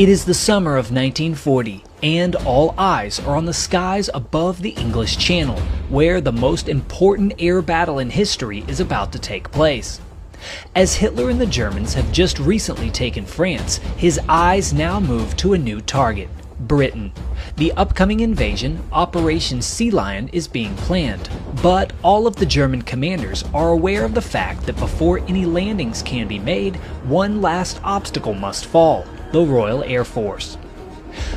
It is the summer of 1940, and all eyes are on the skies above the English Channel, where the most important air battle in history is about to take place. As Hitler and the Germans have just recently taken France, his eyes now move to a new target: Britain. The upcoming invasion, Operation Sea Lion, is being planned, but all of the German commanders are aware of the fact that before any landings can be made, one last obstacle must fall: the Royal Air Force.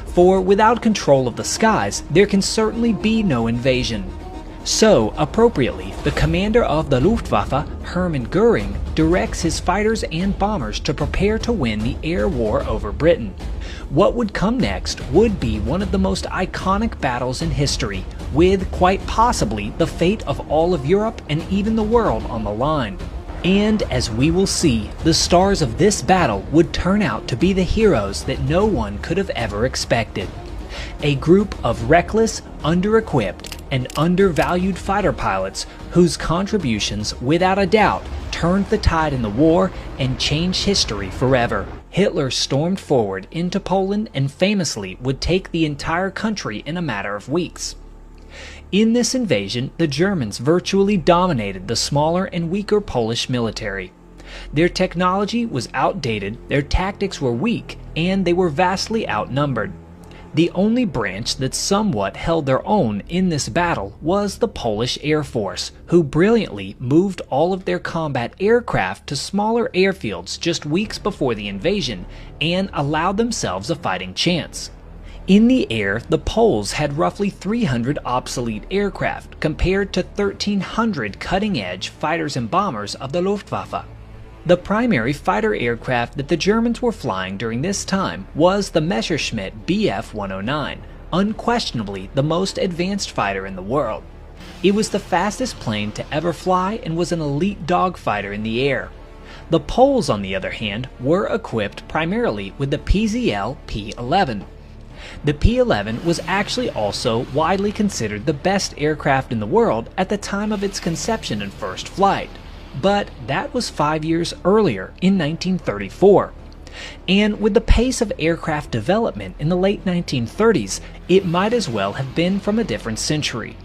For without control of the skies, there can certainly be no invasion. So, appropriately, the commander of the Luftwaffe, Hermann Göring, directs his fighters and bombers to prepare to win the air war over Britain. What would come next would be one of the most iconic battles in history, with quite possibly the fate of all of Europe and even the world on the line. And as we will see, the stars of this battle would turn out to be the heroes that no one could have ever expected. A group of reckless, under-equipped, and undervalued fighter pilots whose contributions, without a doubt, turned the tide in the war and changed history forever. Hitler stormed forward into Poland and famously would take the entire country in a matter of weeks. In this invasion, the Germans virtually dominated the smaller and weaker Polish military. Their technology was outdated, their tactics were weak, and they were vastly outnumbered. The only branch that somewhat held their own in this battle was the Polish Air Force, who brilliantly moved all of their combat aircraft to smaller airfields just weeks before the invasion and allowed themselves a fighting chance. In the air, the Poles had roughly 300 obsolete aircraft compared to 1,300 cutting-edge fighters and bombers of the Luftwaffe. The primary fighter aircraft that the Germans were flying during this time was the Messerschmitt Bf-109, unquestionably the most advanced fighter in the world. It was the fastest plane to ever fly and was an elite dogfighter in the air. The Poles, on the other hand, were equipped primarily with the PZL P-11. The P-11 was actually also widely considered the best aircraft in the world at the time of its conception and first flight. But that was 5 years earlier, in 1934. And with the pace of aircraft development in the late 1930s, it might as well have been from a different century.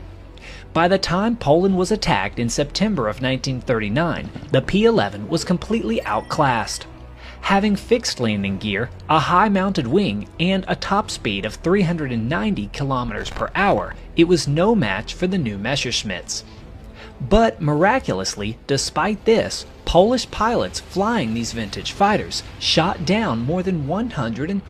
By the time Poland was attacked in September of 1939, the P-11 was completely outclassed. Having fixed landing gear, a high-mounted wing, and a top speed of 390 kilometers per hour, it was no match for the new Messerschmitts. But miraculously, despite this, Polish pilots flying these vintage fighters shot down more than 100